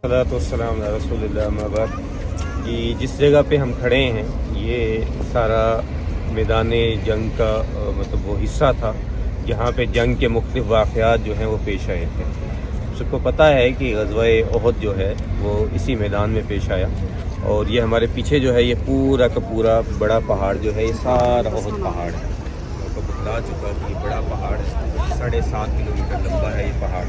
والسلام علی رسول اللہ اما بعد کہ جس جگہ پہ ہم کھڑے ہیں یہ سارا میدان جنگ کا مطلب وہ حصہ تھا جہاں پہ جنگ کے مختلف واقعات جو ہیں وہ پیش آئے تھے. سب کو پتہ ہے کہ غزوہ احد جو ہے وہ اسی میدان میں پیش آیا، اور یہ ہمارے پیچھے جو ہے یہ پورا کا پورا بڑا پہاڑ جو ہے یہ سارا احد پہاڑ ہے. آپ کو بتلا چکا کہ یہ بڑا پہاڑ ہے، 7.5 کلومیٹر لمبا ہے یہ پہاڑ.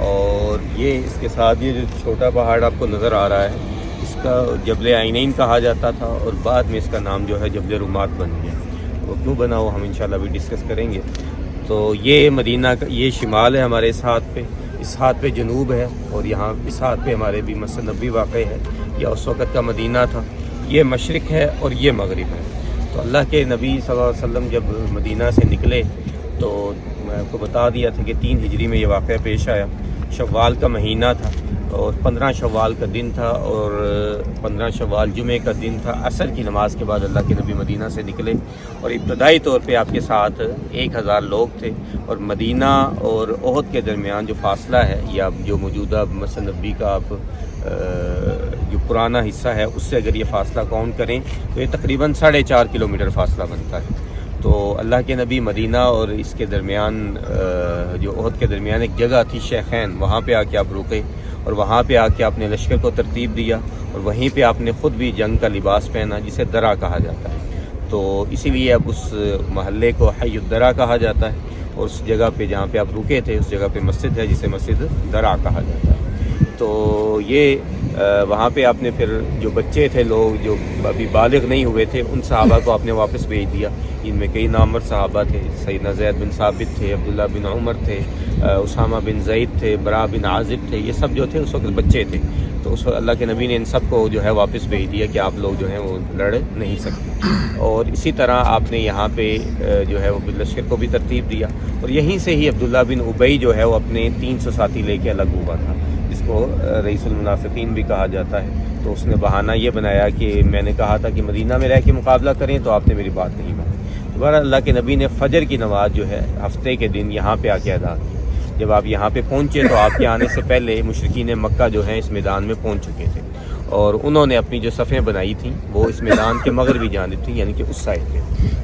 اور یہ اس کے ساتھ یہ جو چھوٹا پہاڑ آپ کو نظر آ رہا ہے اس کا جبل عینین کہا جاتا تھا، اور بعد میں اس کا نام جو ہے جبل رومات بن گیا. وہ کیوں بنا وہ ہم انشاءاللہ بھی ڈسکس کریں گے. تو یہ مدینہ کا یہ شمال ہے ہمارے اس ہاتھ پہ، اس ہاتھ پہ جنوب ہے، اور یہاں اس ہاتھ پہ ہمارے بھی مسجد نبوی واقع ہے. یہ اس وقت کا مدینہ تھا. یہ مشرق ہے اور یہ مغرب ہے. تو اللہ کے نبی صلی اللہ علیہ وسلم جب مدینہ سے نکلے تو میں آپ کو بتا دیا تھا کہ 3 ہجری میں یہ واقعہ پیش آیا. شوال کا مہینہ تھا اور 15 شوال کا دن تھا، اور 15 شوال جمعہ کا دن تھا. عصر کی نماز کے بعد اللہ کے نبی مدینہ سے نکلے، اور ابتدائی طور پہ آپ کے ساتھ 1000 لوگ تھے. اور مدینہ اور احد کے درمیان جو فاصلہ ہے یا جو موجودہ مسجد نبوی کا آپ جو پرانا حصہ ہے اس سے اگر یہ فاصلہ کاؤنٹ کریں تو یہ تقریباً 4.5 کلومیٹر فاصلہ بنتا ہے. تو اللہ کے نبی مدینہ اور اس کے درمیان جو احد کے درمیان ایک جگہ تھی شیخین، وہاں پہ آ کے آپ رکے، اور وہاں پہ آ کے آپ نے لشکر کو ترتیب دیا، اور وہیں پہ آپ نے خود بھی جنگ کا لباس پہنا جسے درع کہا جاتا ہے. تو اسی لیے اب اس محلے کو حی الدرع کہا جاتا ہے، اور اس جگہ پہ جہاں پہ آپ رکے تھے اس جگہ پہ مسجد ہے جسے مسجد درع کہا جاتا ہے. تو یہ وہاں پہ آپ نے پھر جو بچے تھے لوگ جو ابھی بالغ نہیں ہوئے تھے ان صحابہ کو آپ نے واپس بھیج دیا. ان میں کئی نامور صحابہ تھے، سیدنا زید بن ثابت تھے، عبداللہ بن عمر تھے، اسامہ بن زید تھے، برا بن عازب تھے. یہ سب جو تھے اس وقت بچے تھے. تو اس وقت اللہ کے نبی نے ان سب کو جو ہے واپس بھیج دیا کہ آپ لوگ جو ہیں وہ لڑ نہیں سکتے. اور اسی طرح آپ نے یہاں پہ جو ہے وہ لشکر کو بھی ترتیب دیا، اور یہیں سے ہی عبداللہ بن ابی جو ہے وہ اپنے 300 ساتھی لے کے الگ ہوا تھا، جس کو رئیس المنافقین بھی کہا جاتا ہے. تو اس نے بہانہ یہ بنایا کہ میں نے کہا تھا کہ مدینہ میں رہ کے مقابلہ کریں تو آپ نے میری بات نہیں مانی. دوبارہ اللہ کے نبی نے فجر کی نماز جو ہے ہفتے کے دن یہاں پہ آ کے ادا کی. جب آپ یہاں پہ پہنچے تو آپ کے آنے سے پہلے مشرکین مکہ جو ہیں اس میدان میں پہنچ چکے تھے، اور انہوں نے اپنی جو صفیں بنائی تھیں وہ اس میدان کے مغربی جانب تھیں، یعنی کہ اس سائڈ پہ.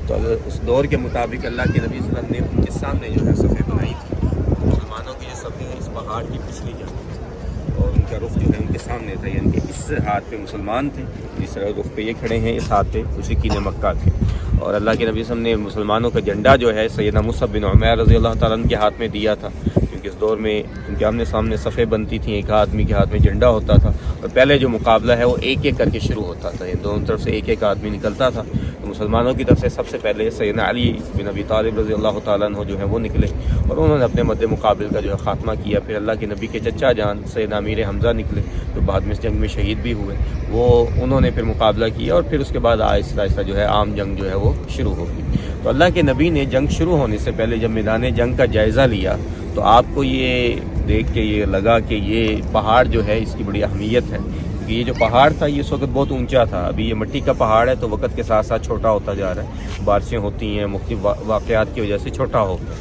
تو اگر اس دور کے مطابق اللہ کے نبی صلی اللہ علیہ وسلم نے ان کے سامنے جو ہے صفیں بنائی تھیں. مسلمانوں کی جو صفیں ہیں اس پہاڑ کی پچھلی جانب تھی، اور ان کا رخ جو ہے ان کے سامنے تھا، یعنی کہ اس ہاتھ پہ مسلمان تھے، جس طرح رخ پہ یہ کھڑے ہیں اس ہاتھ پہ مشرکین مکہ تھے. اور اللہ کے نبی صلی اللہ علیہ وسلم نے مسلمانوں کا جھنڈا جو ہے سیدنا مصعب بن عمیر رضی اللہ تعالیٰ عنہ کے ہاتھ میں دیا تھا، کیونکہ اس دور میں کیونکہ آمنے سامنے صفیں بنتی تھیں، ایک آدمی کے ہاتھ میں جھنڈا ہوتا تھا، اور پہلے جو مقابلہ ہے وہ ایک ایک کر کے شروع ہوتا تھا، دونوں طرف سے ایک ایک آدمی نکلتا تھا. تو مسلمانوں کی طرف سے سب سے پہلے سیدنا علی بن ابی طالب رضی اللہ تعالیٰ عنہ جو ہیں وہ نکلے، اور انہوں نے اپنے مد مقابل کا جو ہے خاتمہ کیا. پھر اللہ کے نبی کے چچا جان سیدنا امیر حمزہ نکلے جو بعد میں اس جنگ میں شہید بھی ہوئے، انہوں نے پھر مقابلہ کیا، اور پھر اس کے بعد آہستہ آہستہ جو ہے عام جنگ جو ہے وہ شروع ہوگی. تو اللہ کے نبی نے جنگ شروع ہونے سے پہلے جب میدان جنگ کا جائزہ لیا تو آپ کو یہ دیکھ کے یہ لگا کہ یہ پہاڑ جو ہے اس کی بڑی اہمیت ہے. کہ یہ جو پہاڑ تھا یہ اس وقت بہت اونچا تھا. ابھی یہ مٹی کا پہاڑ ہے تو وقت کے ساتھ ساتھ چھوٹا ہوتا جا رہا ہے، بارشیں ہوتی ہیں، مختلف واقعات کی وجہ سے چھوٹا ہو گیا.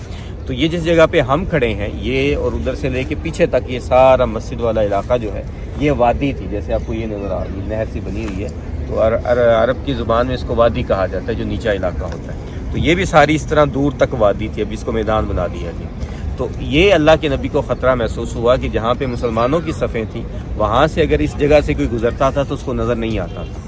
تو یہ جس جگہ پہ ہم کھڑے ہیں یہ اور ادھر سے لے کے پیچھے تک یہ سارا مسجد والا علاقہ جو ہے یہ وادی تھی. جیسے آپ کو یہ نظر آ رہی ہے نہر سی بنی ہوئی ہے، تو عرب کی زبان میں اس کو وادی کہا جاتا ہے جو نیچا علاقہ ہوتا ہے. تو یہ بھی ساری اس طرح دور تک وادی تھی. اب اس کو میدان بنا دیا گیا. تو یہ اللہ کے نبی کو خطرہ محسوس ہوا کہ جہاں پہ مسلمانوں کی صفیں تھیں وہاں سے اگر اس جگہ سے کوئی گزرتا تھا تو اس کو نظر نہیں آتا تھا،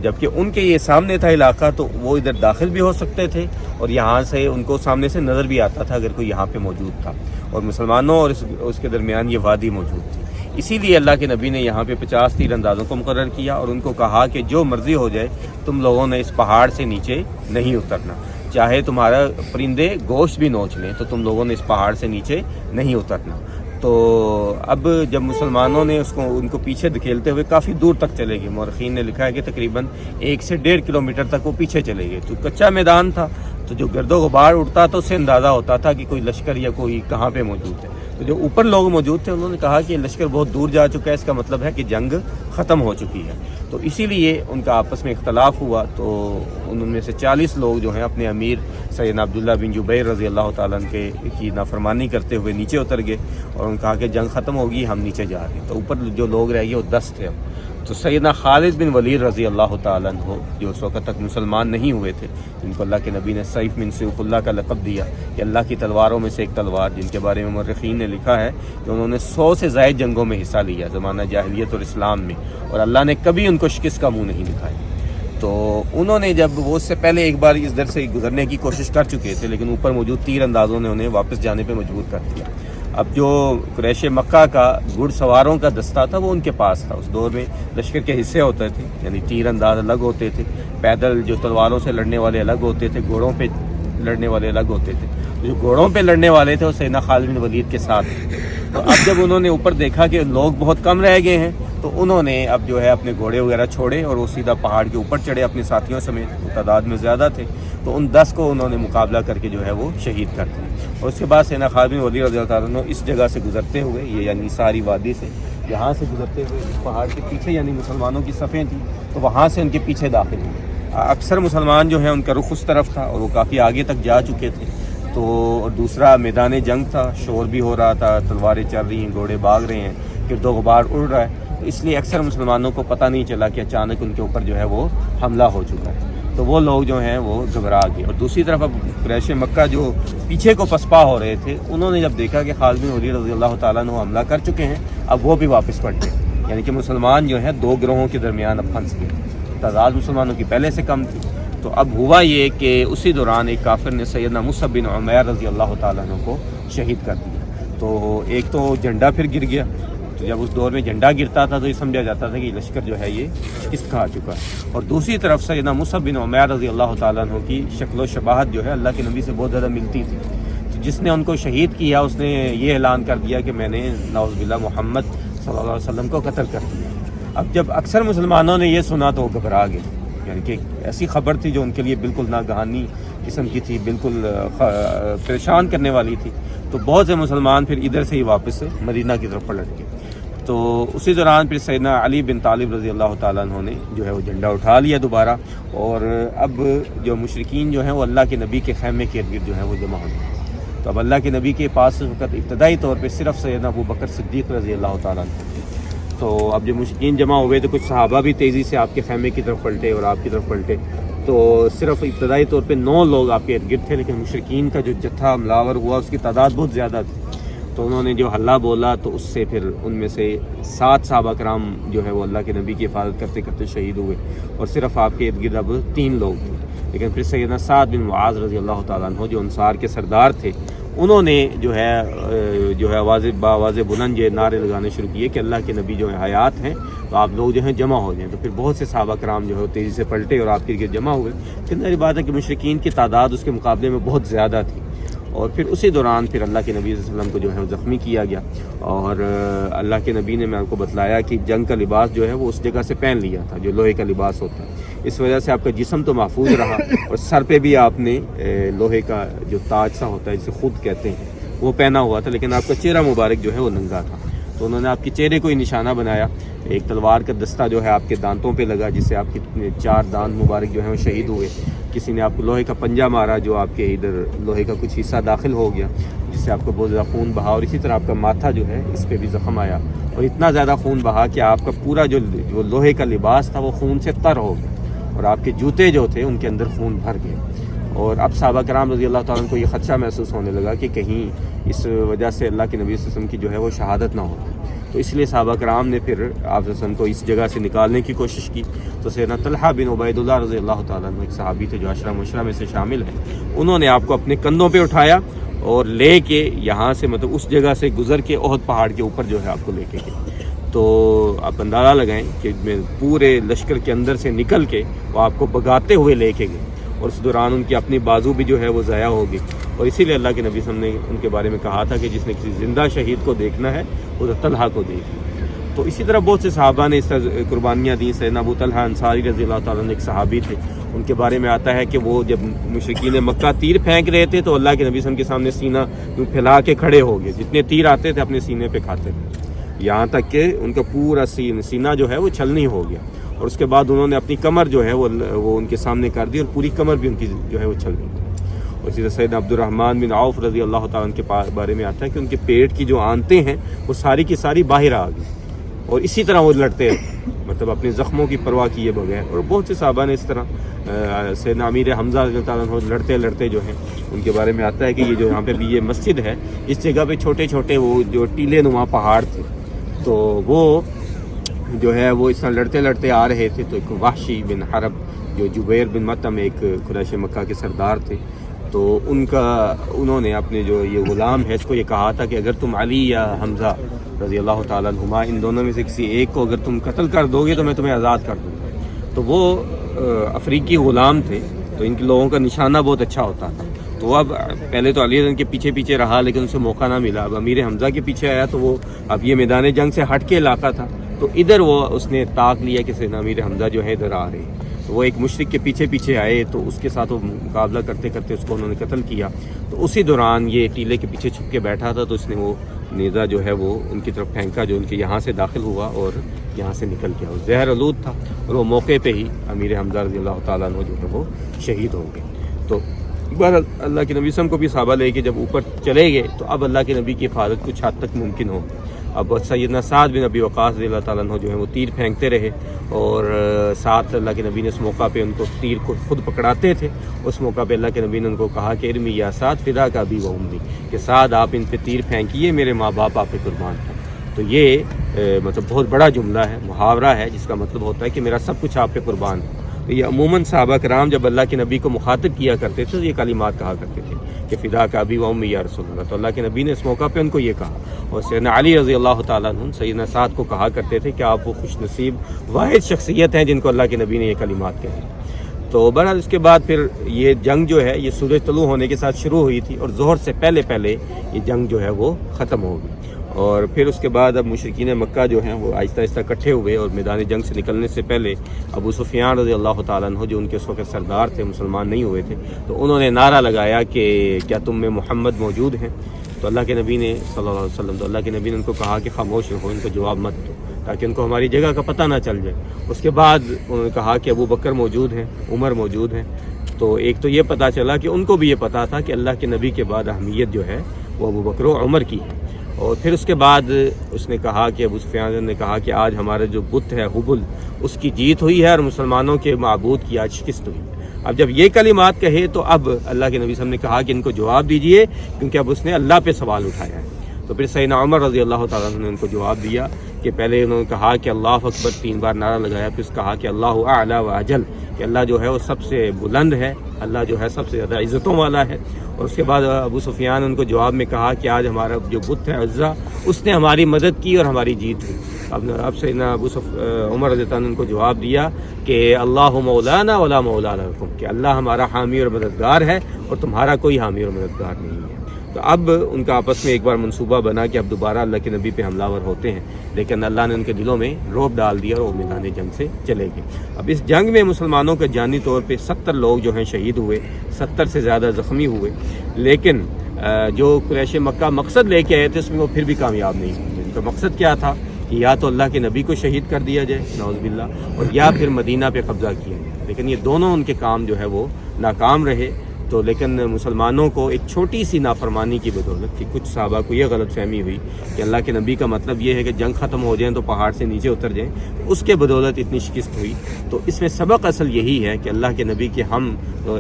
جبکہ ان کے یہ سامنے تھا علاقہ تو وہ ادھر داخل بھی ہو سکتے تھے، اور یہاں سے ان کو سامنے سے نظر بھی آتا تھا اگر کوئی یہاں پہ موجود تھا. اور مسلمانوں اور اس کے درمیان یہ وادی موجود تھی. اسی لیے اللہ کے نبی نے یہاں پہ 50 تیر اندازوں کو مقرر کیا، اور ان کو کہا کہ جو مرضی ہو جائے تم لوگوں نے اس پہاڑ سے نیچے نہیں اترنا. چاہے تمہارا پرندے گوشت بھی نوچ لیں تو تم لوگوں نے اس پہاڑ سے نیچے نہیں اترنا. تو اب جب مسلمانوں نے ان کو پیچھے دھکیلتے ہوئے کافی دور تک چلے گئے، مورخین نے لکھا ہے کہ تقریباً 1 سے 1.5 کلومیٹر تک وہ پیچھے چلے گئے. تو کچا میدان تھا، تو جو گرد و غبار اڑتا تو اس سے اندازہ ہوتا تھا کہ کوئی لشکر یا کوئی کہاں پہ موجود ہے. تو جو اوپر لوگ موجود تھے انہوں نے کہا کہ یہ لشکر بہت دور جا چکا ہے، اس کا مطلب ہے کہ جنگ ختم ہو چکی ہے. تو اسی لیے ان کا آپس میں اختلاف ہوا، تو ان میں سے 40 لوگ جو ہیں اپنے امیر سیدنا عبداللہ بن جبیر رضی اللہ تعالیٰ عنہ کی نافرمانی کرتے ہوئے نیچے اتر گئے، اور ان کہا کہ جنگ ختم ہوگی، ہم نیچے جا رہے ہیں۔ تو اوپر جو لوگ رہ گئے وہ 10 تھے۔ اب تو سیدنا خالد بن ولید رضی اللہ تعالیٰ عنہ جو اس وقت تک مسلمان نہیں ہوئے تھے، جن کو اللہ کے نبی نے سیف من سیوف اللہ کا لقب دیا کہ اللہ کی تلواروں میں سے ایک تلوار، جن کے بارے میں مورخین نے لکھا ہے کہ انہوں نے 100 سے زائد جنگوں میں حصہ لیا زمانہ جاہلیت اور اسلام میں، اور اللہ نے کبھی ان کو شکست کا منہ نہیں دکھایا۔ تو انہوں نے جب وہ اس سے پہلے ایک بار اس در سے گزرنے کی کوشش کر چکے تھے، لیکن اوپر موجود تیر اندازوں نے انہیں واپس جانے پہ مجبور کر دیا۔ اب جو قریش مکہ کا گھڑ سواروں کا دستہ تھا وہ ان کے پاس تھا۔ اس دور میں لشکر کے حصے ہوتے تھے، یعنی تیر انداز الگ ہوتے تھے، پیدل جو تلواروں سے لڑنے والے الگ ہوتے تھے، گھوڑوں پہ لڑنے والے الگ ہوتے تھے۔ جو گھوڑوں پہ لڑنے والے تھے وہ سیدنا خالد بن ولید کے ساتھ تھے۔ تو اب جب انہوں نے اوپر دیکھا کہ لوگ بہت کم رہ گئے ہیں، تو انہوں نے اب جو ہے اپنے گھوڑے وغیرہ چھوڑے اور وہ سیدھا پہاڑ کے اوپر چڑھے اپنے ساتھیوں سمیت، وہ تعداد میں زیادہ تھے۔ تو ان 10 کو انہوں نے مقابلہ کر کے جو ہے وہ شہید کر دیا، اور اس کے بعد سیدنا خالد بن ولید رضی اللہ تعالیٰ عنہ اس جگہ سے گزرتے ہوئے، یہ یعنی ساری وادی سے یہاں سے گزرتے ہوئے اس پہاڑ کے پیچھے، یعنی مسلمانوں کی صفیں تھیں، تو وہاں سے ان کے پیچھے داخل ہوئے۔ اکثر مسلمان جو ہیں ان کا رخ اس طرف تھا، اور وہ کافی آگے تک جا چکے تھے۔ تو دوسرا میدان جنگ تھا، شور بھی ہو رہا تھا، تلواریں چل رہی ہیں، گھوڑے بھاگ رہے ہیں، گرد و غبار اڑ رہا ہے، اس لیے اکثر مسلمانوں کو پتہ نہیں چلا کہ اچانک ان کے اوپر جو ہے وہ حملہ ہو چکا ہے۔ تو وہ لوگ جو ہیں وہ گھبرا گئے، اور دوسری طرف اب قریش مکہ جو پیچھے کو پسپا ہو رہے تھے، انہوں نے جب دیکھا کہ خالد بن ولید رضی اللہ تعالیٰ عنہ حملہ کر چکے ہیں، اب وہ بھی واپس پلٹ گئے، یعنی کہ مسلمان جو ہیں 2 گروہوں کے درمیان اب پھنس گئے۔ تعداد مسلمانوں کی پہلے سے کم تھی۔ تو اب ہوا یہ کہ اسی دوران ایک کافر نے سیدنا مصعب بن عمیر رضی اللہ تعالیٰ عنہ کو شہید کر دیا۔ تو ایک تو جھنڈا پھر گر گیا، تو جب اس دور میں جھنڈا گرتا تھا تو یہ سمجھا جاتا تھا کہ لشکر جو ہے یہ شکست کھا چکا ہے، اور دوسری طرف سیدنا مصعب بن عمیر رضی اللہ تعالیٰ عنہ کی شکل و شباہت جو ہے اللہ کے نبی سے بہت زیادہ ملتی تھی۔ تو جس نے ان کو شہید کیا اس نے یہ اعلان کر دیا کہ میں نے نعوذ باللہ محمد صلی اللہ علیہ وسلم کو قتل کر دیا۔ اب جب اکثر مسلمانوں نے یہ سنا تو وہ گھبرا گئے، یعنی کہ ایسی خبر تھی جو ان کے لیے بالکل ناگہانی قسم کی تھی، بالکل پریشان کرنے والی تھی۔ تو بہت سے مسلمان پھر ادھر سے ہی واپس مدینہ کی طرف پلٹ گئے۔ تو اسی دوران پھر سیدنا علی بن طالب رضی اللہ تعالیٰ عنہ نے جو ہے وہ جھنڈا اٹھا لیا دوبارہ، اور اب جو مشرکین جو ہیں وہ اللہ کے نبی کے خیمے کے ارد گرد جو ہیں وہ جمع ہو گئے۔ تو اب اللہ کے نبی کے پاس وقت ابتدائی طور پہ صرف سیدنا ابو بکر صدیق رضی اللہ تعالیٰ عنہ تھے۔ تو اب جب مشرکین جمع ہو گئے تو کچھ صحابہ بھی تیزی سے آپ کے خیمے کی طرف پلٹے اور آپ کی طرف پلٹے۔ تو صرف ابتدائی طور پہ 9 لوگ آپ کے ارد گرد تھے، لیکن مشرکین کا جو جتھا حملاور ہوا اس کی تعداد بہت زیادہ تھی۔ تو انہوں نے جو حلہ بولا تو اس سے پھر ان میں سے 7 صحابہ کرام جو ہے وہ اللہ کے نبی کی حفاظت کرتے کرتے شہید ہوئے، اور صرف آپ کے ارد گرد اب 3 لوگ تھے۔ لیکن پھر سیدنا سعد بن معاذ رضی اللہ تعالیٰ عنہ جو انصار کے سردار تھے، انہوں نے جو ہے آواز بلند یہ نعرے لگانے شروع کیے کہ اللہ کے نبی جو ہے حیات ہیں، تو آپ لوگ جو ہیں جمع ہو جائیں۔ تو پھر بہت سے صحابہ کرام جو ہے تیزی سے پلٹے اور آپ کے ارد جمع ہوئے۔ لیکن میری بات ہے کہ مشرکین کی تعداد اس کے مقابلے میں بہت زیادہ تھی، اور پھر اسی دوران پھر اللہ کے نبی صلی اللہ علیہ وسلم کو جو ہے زخمی کیا گیا، اور اللہ کے نبی نے میں آپ کو بتلایا کہ جنگ کا لباس جو ہے وہ اس جگہ سے پہن لیا تھا جو لوہے کا لباس ہوتا ہے۔ اس وجہ سے آپ کا جسم تو محفوظ رہا، اور سر پہ بھی آپ نے لوہے کا جو تاج سا ہوتا ہے جسے خود کہتے ہیں وہ پہنا ہوا تھا، لیکن آپ کا چہرہ مبارک جو ہے وہ ننگا تھا۔ تو انہوں نے آپ کے چہرے کو ہی نشانہ بنایا، ایک تلوار کا دستہ جو ہے آپ کے دانتوں پہ لگا جس سے آپ کے 4 دانت مبارک جو ہیں وہ شہید ہوئے۔ کسی نے آپ کو لوہے کا پنجہ مارا جو آپ کے ادھر لوہے کا کچھ حصہ داخل ہو گیا جس سے آپ کو بہت زیادہ خون بہا، اور اسی طرح آپ کا ماتھا جو ہے اس پہ بھی زخم آیا، اور اتنا زیادہ خون بہا کہ آپ کا پورا جو لوہے کا لباس تھا وہ خون سے تر ہو گیا، اور آپ کے جوتے جو تھے ان کے اندر خون بھر گئے۔ اور اب صحابہ کرام رضی اللہ تعالیٰ عنہ کو یہ خدشہ محسوس ہونے لگا کہ کہیں اس وجہ سے اللہ کے نبی صلی اللہ علیہ وسلم کی جو ہے وہ شہادت نہ ہو۔ تو اس لیے صحابہ کرام نے پھر آپ صلی اللہ علیہ وسلم کو اس جگہ سے نکالنے کی کوشش کی۔ تو سیدنا طلحہ بن عبید اللہ رضی اللہ تعالیٰ عنہ ایک صحابی تھے جو عشرہ مبشرہ میں سے شامل ہیں، انہوں نے آپ کو اپنے کندھوں پہ اٹھایا اور لے کے یہاں سے مطلب اس جگہ سے گزر کے احد پہاڑ کے اوپر جو ہے آپ کو لے کے گئے۔ تو آپ اندازہ لگائیں کہ پورے لشکر کے اندر سے نکل کے وہ آپ کو بگاتے ہوئے لے کے گئے، اور اس دوران ان کی اپنی بازو بھی جو ہے وہ ضائع ہو گئی۔ اور اسی لیے اللہ کے نبی صلی اللہ علیہ وسلم نے ان کے بارے میں کہا تھا کہ جس نے کسی زندہ شہید کو دیکھنا ہے وہ طلحہ کو دیکھے۔ تو اسی طرح بہت سے صحابہ نے اس طرح قربانیاں دیں۔ سیدنا ابو طلحہ انصاری رضی اللہ تعالیٰ عنہ ایک صحابی تھے، ان کے بارے میں آتا ہے کہ وہ جب مشرکین مکہ تیر پھینک رہے تھے تو اللہ کے نبی صلی اللہ علیہ وسلم کے سامنے سینہ یوں پھیلا کے کھڑے ہو گئے، جتنے تیر آتے تھے اپنے سینے پہ کھاتے تھے، یہاں تک کہ ان کا پورا سینہ جو ہے وہ چھلنی ہو گیا۔ اور اس کے بعد انہوں نے اپنی کمر جو ہے وہ ان کے سامنے کر دی، اور پوری کمر بھی ان کی جو ہے وہ چھل گئی۔ اور اسی طرح سیدنا عبد الرحمن بن عوف رضی اللہ تعالیٰ عنہ کے بارے میں آتا ہے کہ ان کے پیٹ کی جو آنتیں ہیں وہ ساری کی ساری باہر آ گئی، اور اسی طرح وہ لڑتے مطلب اپنے زخموں کی پرواہ کیے بغیر۔ اور بہت سے صحابہ نے اس طرح سیدنا امیر حمزہ رضی اللہ تعالیٰ عنہ لڑتے لڑتے جو ہیں ان کے بارے میں آتا ہے کہ یہ جو یہاں پہ بھی یہ مسجد ہے، اس جگہ پہ چھوٹے چھوٹے وہ جو ٹیلے نما پہاڑ تھے، تو وہ جو ہے وہ اس طرح لڑتے لڑتے آ رہے تھے، تو ایک وحشی بن حرب جو جبیر بن مطعم ایک قریش مکہ کے سردار تھے، تو انہوں نے اپنے جو یہ غلام ہے اس کو یہ کہا تھا کہ اگر تم علی یا حمزہ رضی اللہ تعالیٰ عنہما ان دونوں میں سے کسی ایک کو اگر تم قتل کر دو گے تو میں تمہیں آزاد کر دوں گا۔ تو وہ افریقی غلام تھے، تو ان کے لوگوں کا نشانہ بہت اچھا ہوتا تھا، تو اب پہلے تو علی کے پیچھے پیچھے رہا لیکن اسے موقع نہ ملا، اب امیر حمزہ کے پیچھے آیا، تو وہ اب یہ میدان جنگ سے ہٹ کے علاقہ تھا، تو ادھر وہ اس نے طاق لیا کہ سیدنا امیر حمزہ جو ہے ادھر آ رہے ہیں، تو وہ ایک مشرک کے پیچھے پیچھے آئے، تو اس کے ساتھ وہ مقابلہ کرتے کرتے اس کو انہوں نے قتل کیا۔ تو اسی دوران یہ ٹیلے کے پیچھے چھپ کے بیٹھا تھا، تو اس نے وہ نیزہ جو ہے وہ ان کی طرف پھینکا، جو ان کے یہاں سے داخل ہوا اور یہاں سے نکل گیا، اور زہر آلود تھا، اور وہ موقع پہ ہی امیر حمزہ رضی اللہ تعالیٰ عنہ جو ہے وہ شہید ہو گئے۔ تو بہرحال اللہ کے نبی صلی اللہ علیہ وسلم کو بھی صحابہ لے کے جب اوپر چلے گئے تو اب اللہ کے نبی کی حفاظت کچھ حد تک ممکن ہو۔ اب سیدنا سعد بن ابی وقاص رضی اللہ تعالیٰ عنہ جو ہے وہ تیر پھینکتے رہے، اور ساتھ اللہ کے نبی نے اس موقع پہ ان کو تیر کو خود پکڑاتے تھے، اس موقع پہ اللہ کے نبی نے ان کو کہا کہ ارمی یا سعد فدا کا ابی و امی، کہ سعد آپ ان پہ تیر پھینکیے، میرے ماں باپ آپ پہ قربان ہیں۔ تو یہ مطلب بہت بڑا جملہ ہے، محاورہ ہے، جس کا مطلب ہوتا ہے کہ میرا سب کچھ آپ پہ قربان ہے۔ یہ عموماً صحابہ کرام جب اللہ کے نبی کو مخاطب کیا کرتے تھے تو یہ کلمات کہا کرتے تھے کہ فدا کا ابی و امی یا رسول اللہ، تو اللہ کے نبی نے اس موقع پہ ان کو یہ کہا۔ اور سیدنا علی رضی اللہ تعالیٰ عنہ سیدنا سعد کو کہا کرتے تھے کہ آپ وہ خوش نصیب واحد شخصیت ہیں جن کو اللہ کے نبی نے یہ کلمات کہے۔ تو بہرحال اس کے بعد پھر یہ جنگ جو ہے یہ سورج طلوع ہونے کے ساتھ شروع ہوئی تھی، اور ظہر سے پہلے پہلے یہ جنگ جو ہے وہ ختم ہو گئی۔ اور پھر اس کے بعد اب مشرکین مکہ جو ہیں وہ آہستہ آہستہ اکٹھے ہوئے، اور میدان جنگ سے نکلنے سے پہلے ابو سفیان رضی اللہ تعالیٰ عنہ جو ان کے اس وقت سردار تھے، مسلمان نہیں ہوئے تھے، تو انہوں نے نعرہ لگایا کہ کیا تم میں محمد موجود ہیں؟ تو اللہ کے نبی نے صلی اللہ علیہ وسلم، تو اللہ کے نبی نے ان کو کہا کہ خاموش رہو، ان کو جواب مت دو تاکہ ان کو ہماری جگہ کا پتہ نہ چل جائے۔ اس کے بعد انہوں نے کہا کہ ابو بکر موجود ہیں، عمر موجود ہیں۔ تو ایک تو یہ پتہ چلا کہ ان کو بھی یہ پتہ تھا کہ اللہ کے نبی کے بعد اہمیت جو ہے وہ ابو بکر و عمر کی ہے۔ اور پھر اس کے بعد اس نے کہا کہ ابو سفیان نے کہا کہ آج ہمارا جو بت ہے حبل، اس کی جیت ہوئی ہے، اور مسلمانوں کے معبود کی آج شکست ہوئی۔ اب جب یہ کلمات کہے تو اب اللہ کے نبی صلی اللہ علیہ وسلم نے کہا کہ ان کو جواب دیجئے، کیونکہ اب اس نے اللہ پہ سوال اٹھایا ہے۔ تو پھر سیدنا عمر رضی اللہ تعالیٰ عنہ نے ان کو جواب دیا کہ پہلے انہوں نے کہا کہ اللہ اکبر 3 بار نعرہ لگایا، پھر کہا کہ اللہ اعلی و اجل، کہ اللہ جو ہے وہ سب سے بلند ہے، اللہ جو ہے سب سے زیادہ عزتوں والا ہے۔ اور اس کے بعد ابو سفیان ان کو جواب میں کہا کہ آج ہمارا جو بت ہے عزا، اس نے ہماری مدد کی اور ہماری جیت ہوئی۔ اب سیدنا عمر رضی اللہ عنہ نے ان کو جواب دیا کہ اللہ مولانا ولا مولا لکم، کہ اللہ ہمارا حامی اور مددگار ہے اور تمہارا کوئی حامی اور مددگار نہیں ہے۔ تو اب ان کا آپس میں ایک بار منصوبہ بنا کہ اب دوبارہ اللہ کے نبی پہ حملہ ور ہوتے ہیں، لیکن اللہ نے ان کے دلوں میں رعب ڈال دیا اور وہ میدان جنگ سے چلے گئے۔ اب اس جنگ میں مسلمانوں کا جانی طور پہ 70 لوگ جو ہیں شہید ہوئے، 70 سے زیادہ زخمی ہوئے، لیکن جو قریش مکہ مقصد لے کے آئے تھے اس میں وہ پھر بھی کامیاب نہیں ہوئے۔ ان کا مقصد کیا تھا کہ یا تو اللہ کے نبی کو شہید کر دیا جائے نعوذ باللہ، اور یا پھر مدینہ پہ قبضہ کیا جائے، لیکن یہ دونوں ان کے کام جو ہے وہ ناکام رہے۔ تو لیکن مسلمانوں کو ایک چھوٹی سی نافرمانی کی بدولت کہ کچھ صحابہ کو یہ غلط فہمی ہوئی کہ اللہ کے نبی کا مطلب یہ ہے کہ جنگ ختم ہو جائیں تو پہاڑ سے نیچے اتر جائیں، اس کے بدولت اتنی شکست ہوئی۔ تو اس میں سبق اصل یہی ہے کہ اللہ کے نبی کے ہم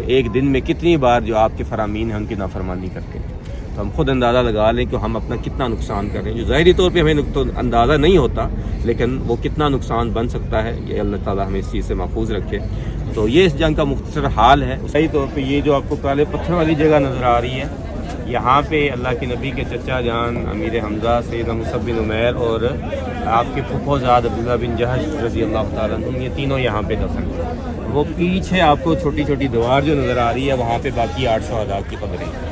ایک دن میں کتنی بار جو آپ کے فرامین ہیں ان کی نافرمانی کرتے ہیں، تو ہم خود اندازہ لگا لیں کہ ہم اپنا کتنا نقصان کر رہے ہیں، جو ظاہری طور پہ ہمیں تو اندازہ نہیں ہوتا، لیکن وہ کتنا نقصان بن سکتا ہے، یہ اللہ تعالیٰ ہمیں اس چیز سے محفوظ رکھے۔ تو یہ اس جنگ کا مختصر حال ہے۔ صحیح طور پہ یہ جو آپ کو کالے پتھر والی جگہ نظر آ رہی ہے، یہاں پہ اللہ کے نبی کے چچا جان امیر حمزہ سیدنا مصعب بن عمیر اور آپ کے پھپھو زاد عبداللہ بن جہش رضی اللہ تعالیٰ عنہ، یہ تینوں یہاں پہ دفن ہیں۔ وہ پیچھے آپ کو چھوٹی چھوٹی دیوار جو نظر آ رہی ہے، وہاں پہ باقی 8 شہداء کی قبریں ہیں۔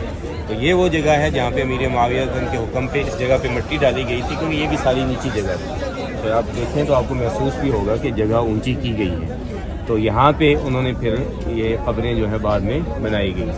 تو یہ وہ جگہ ہے جہاں پہ امیر معاویہ کے حکم پہ اس جگہ پہ مٹی ڈالی گئی تھی، کیونکہ یہ بھی ساری نیچی جگہ تھی۔ تو آپ دیکھیں تو آپ کو محسوس بھی ہوگا کہ جگہ اونچی کی گئی ہے۔ تو یہاں پہ انہوں نے پھر یہ قبریں جو ہے بعد میں بنائی گئی۔